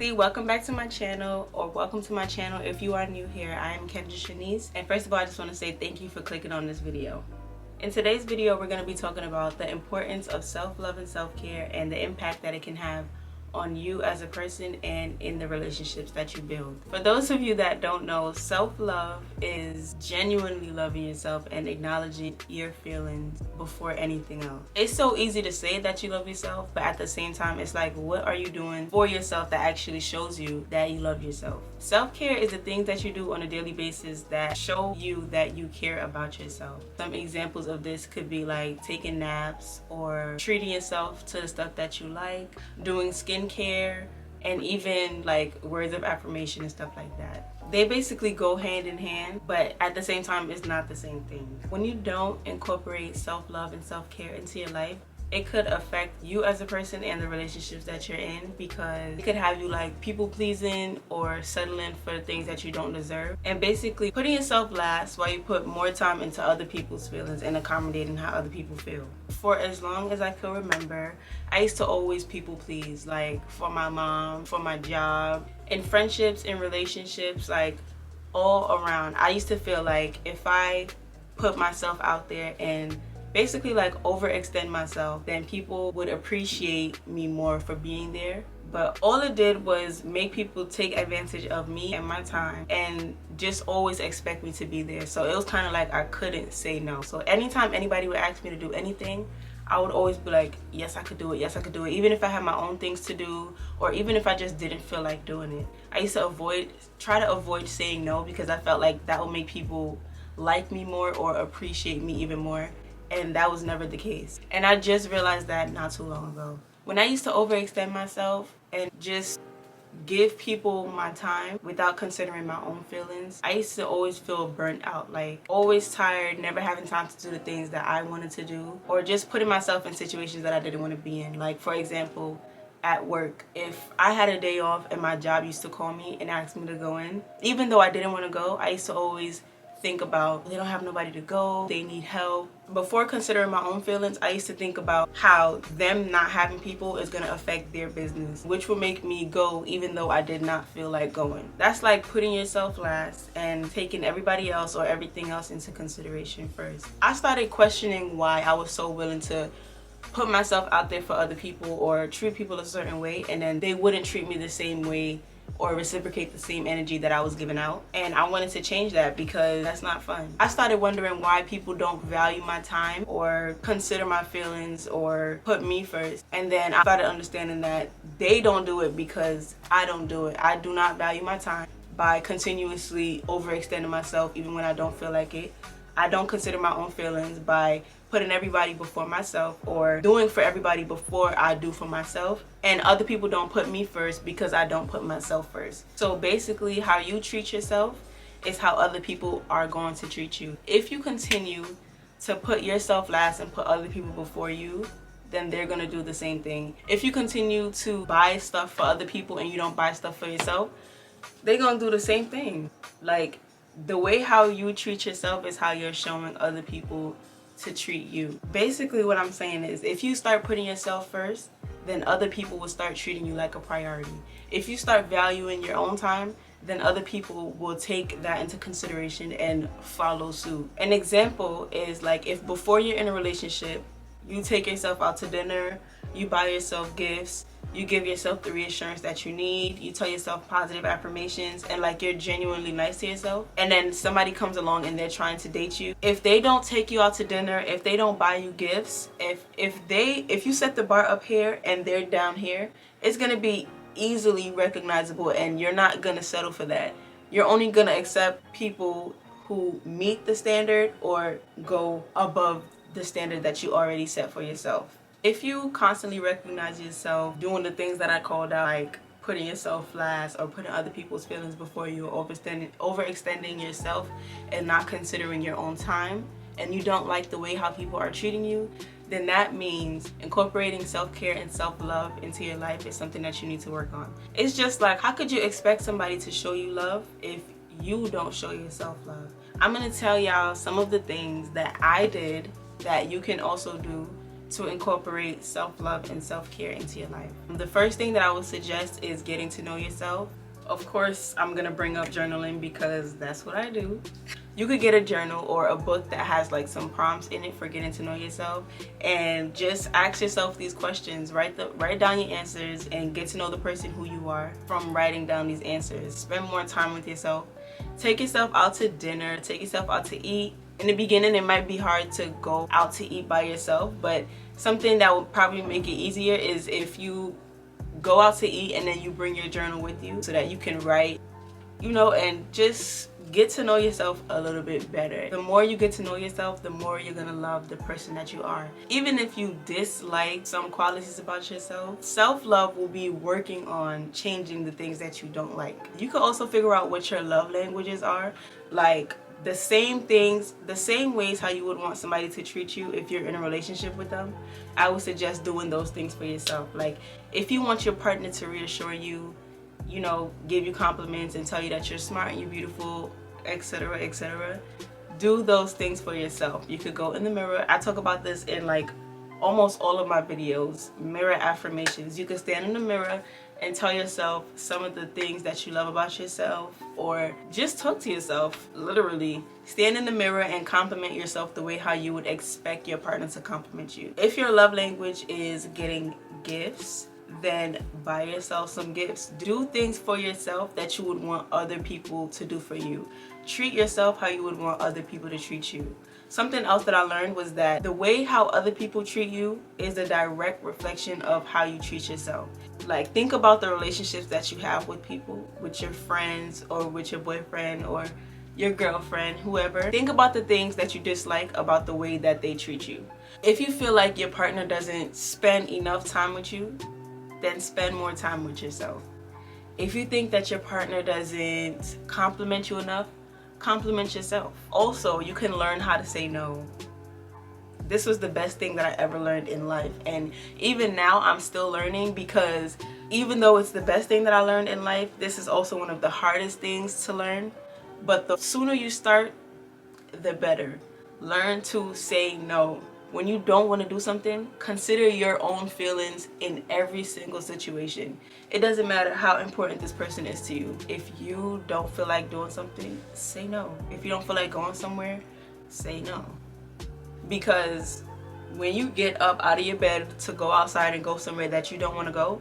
Bestie, welcome back to my channel, or welcome to my channel if you are new here. I am Kendrashanice, and first of all, I just want to say thank you for clicking on this video. In today's video, we're going to be talking about the importance of self-love and self-care and the impact that it can have on you as a person and in the relationships that you build. For those of you that don't know, self-love is genuinely loving yourself and acknowledging your feelings before anything else. It's so easy to say that you love yourself, but at the same time, it's like, what are you doing for yourself that actually shows you that you love yourself? Self-care is the things that you do on a daily basis that show you that you care about yourself. Some examples of this could be like taking naps or treating yourself to the stuff that you like, doing skincare, and even like words of affirmation and stuff like that. They basically go hand in hand, but at the same time, it's not the same thing. When you don't incorporate self-love and self-care into your life, it could affect you as a person and the relationships that you're in, because it could have you like people pleasing or settling for things that you don't deserve, and basically putting yourself last while you put more time into other people's feelings and accommodating how other people feel. For as long as I can remember, I used to always people please, like for my mom, for my job, in friendships, in relationships, like all around. I used to feel like if I put myself out there and basically like overextend myself, then people would appreciate me more for being there. But all it did was make people take advantage of me and my time and just always expect me to be there. So it was kind of like I couldn't say no. So anytime anybody would ask me to do anything, I would always be like, yes, I could do it. Yes, I could do it. Even if I had my own things to do, or even if I just didn't feel like doing it. I used to try to avoid saying no, because I felt like that would make people like me more or appreciate me even more. And that was never the case. And I just realized that not too long ago. When I used to overextend myself and just give people my time without considering my own feelings, I used to always feel burnt out, like always tired, never having time to do the things that I wanted to do, or just putting myself in situations that I didn't want to be in. Like for example, at work, if I had a day off and my job used to call me and ask me to go in, even though I didn't want to go, I used to always think about, they don't have nobody to go, they need help. Before considering my own feelings, I used to think about how them not having people is going to affect their business, which would make me go even though I did not feel like going. That's like putting yourself last and taking everybody else or everything else into consideration first. I started questioning why I was so willing to put myself out there for other people or treat people a certain way, and then they wouldn't treat me the same way or reciprocate the same energy that I was giving out. And I wanted to change that, because that's not fun. I started wondering why people don't value my time or consider my feelings or put me first. And then I started understanding that they don't do it because I don't do it. I do not value my time by continuously overextending myself even when I don't feel like it. I don't consider my own feelings by putting everybody before myself or doing for everybody before I do for myself. And other people don't put me first because I don't put myself first. So basically, how you treat yourself is how other people are going to treat you. If you continue to put yourself last and put other people before you, then they're gonna do the same thing. If you continue to buy stuff for other people and you don't buy stuff for yourself, they're gonna do the same thing. Like, the way how you treat yourself is how you're showing other people to treat you. Basically what I'm saying is, if you start putting yourself first, then other people will start treating you like a priority. If you start valuing your own time, then other people will take that into consideration and follow suit. An example is like, if before you're in a relationship, you take yourself out to dinner, you buy yourself gifts, you give yourself the reassurance that you need, you tell yourself positive affirmations, and like you're genuinely nice to yourself, and then somebody comes along and they're trying to date you. If they don't take you out to dinner, if they don't buy you gifts, if you set the bar up here and they're down here, it's gonna be easily recognizable, and you're not gonna settle for that. You're only gonna accept people who meet the standard or go above the standard that you already set for yourself. If you constantly recognize yourself doing the things that I called out, like putting yourself last or putting other people's feelings before you, or overextending yourself and not considering your own time, and you don't like the way how people are treating you, then that means incorporating self-care and self-love into your life is something that you need to work on. It's just like, how could you expect somebody to show you love if you don't show yourself love? I'm gonna tell y'all some of the things that I did that you can also do to incorporate self-love and self-care into your life. The first thing that I would suggest is getting to know yourself. Of course, I'm gonna bring up journaling because that's what I do. You could get a journal or a book that has like some prompts in it for getting to know yourself, and just ask yourself these questions. Write down your answers and get to know the person who you are from writing down these answers. Spend more time with yourself. Take yourself out to dinner, take yourself out to eat. In the beginning, it might be hard to go out to eat by yourself, but something that would probably make it easier is if you go out to eat and then you bring your journal with you so that you can write, you know, and just get to know yourself a little bit better. The more you get to know yourself, the more you're gonna love the person that you are. Even if you dislike some qualities about yourself, self-love will be working on changing the things that you don't like. You can also figure out what your love languages are, like the same things, the same ways how you would want somebody to treat you if you're in a relationship with them. I would suggest doing those things for yourself. Like if you want your partner to reassure you, you know, give you compliments and tell you that you're smart and you're beautiful, etc., etc., do those things for yourself. You could go in the mirror. I talk about this in like almost all of my videos. Mirror affirmations. You could stand in the mirror and tell yourself some of the things that you love about yourself, or just talk to yourself. Literally stand in the mirror and compliment yourself the way how you would expect your partner to compliment you. If your love language is getting gifts, then buy yourself some gifts. Do things for yourself that you would want other people to do for you. Treat yourself how you would want other people to treat you. Something else that I learned was that the way how other people treat you is a direct reflection of how you treat yourself. Like, think about the relationships that you have with people, with your friends or with your boyfriend or your girlfriend, whoever. Think about the things that you dislike about the way that they treat you. If you feel like your partner doesn't spend enough time with you, then spend more time with yourself. If you think that your partner doesn't compliment you enough, compliment yourself. Also, you can learn how to say no. This was the best thing that I ever learned in life, and even now I'm still learning, because even though it's the best thing that I learned in life, this is also one of the hardest things to learn. But the sooner you start, the better. Learn to say no. When you don't want to do something, consider your own feelings in every single situation. It doesn't matter how important this person is to you. If you don't feel like doing something, say no. If you don't feel like going somewhere, say no. Because when you get up out of your bed to go outside and go somewhere that you don't want to go,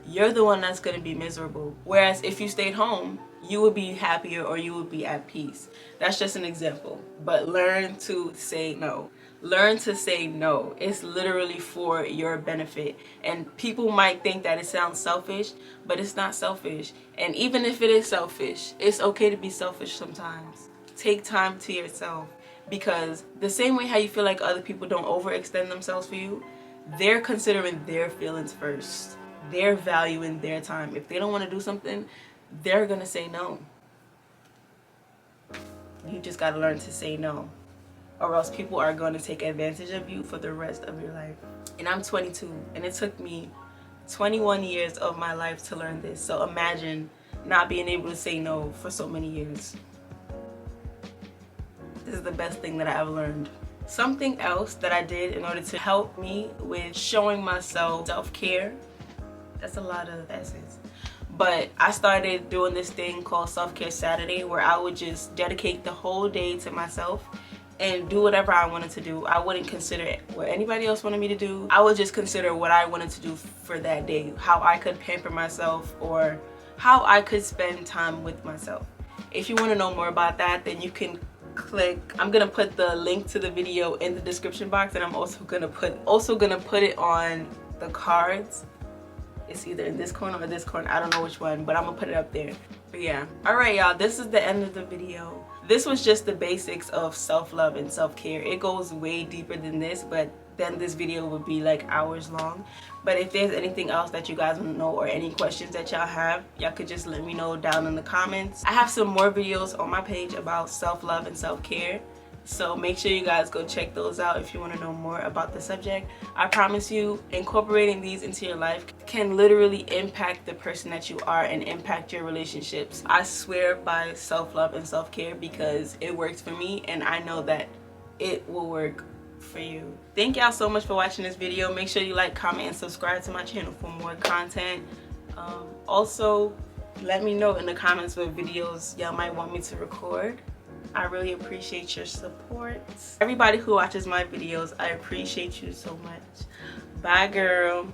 you're the one that's going to be miserable. Whereas if you stayed home, you would be happier or you would be at peace. That's just an example. But learn to say no. Learn to say no. It's literally for your benefit. And people might think that it sounds selfish, but it's not selfish. And even if it is selfish, it's okay to be selfish sometimes. Take time to yourself. Because the same way how you feel like other people don't overextend themselves for you, they're considering their feelings first. They're valuing their time. If they don't want to do something, they're gonna say no. You just gotta learn to say no, or else people are going to take advantage of you for the rest of your life. And I'm 22, and it took me 21 years of my life to learn this. So imagine not being able to say no for so many years. This is the best thing that I ever learned. Something else that I did in order to help me with showing myself self-care, that's a lot of S's. But I started doing this thing called Self-Care Saturday, where I would just dedicate the whole day to myself and do whatever I wanted to do. I wouldn't consider what anybody else wanted me to do. I would just consider what I wanted to do for that day, how I could pamper myself or how I could spend time with myself. If you want to know more about that, then you can click. I'm gonna put the link to the video in the description box, and I'm also gonna put it on the cards. It's either in this corner or this corner. I don't know which one, but I'm gonna put it up there. But yeah. Alright y'all, this is the end of the video. This was just the basics of self-love and self-care. It goes way deeper than this, but then this video would be like hours long. But if there's anything else that you guys want to know or any questions that y'all have, y'all could just let me know down in the comments. I have some more videos on my page about self-love and self-care. So make sure you guys go check those out if you want to know more about the subject. I promise you, incorporating these into your life can literally impact the person that you are and impact your relationships. I swear by self-love and self-care because it works for me, and I know that it will work for you. Thank y'all so much for watching this video. Make sure you like, comment, and subscribe to my channel for more content. Also, let me know in the comments what videos y'all might want me to record. I really appreciate your support. Everybody who watches my videos, I appreciate you so much. Bye, girl.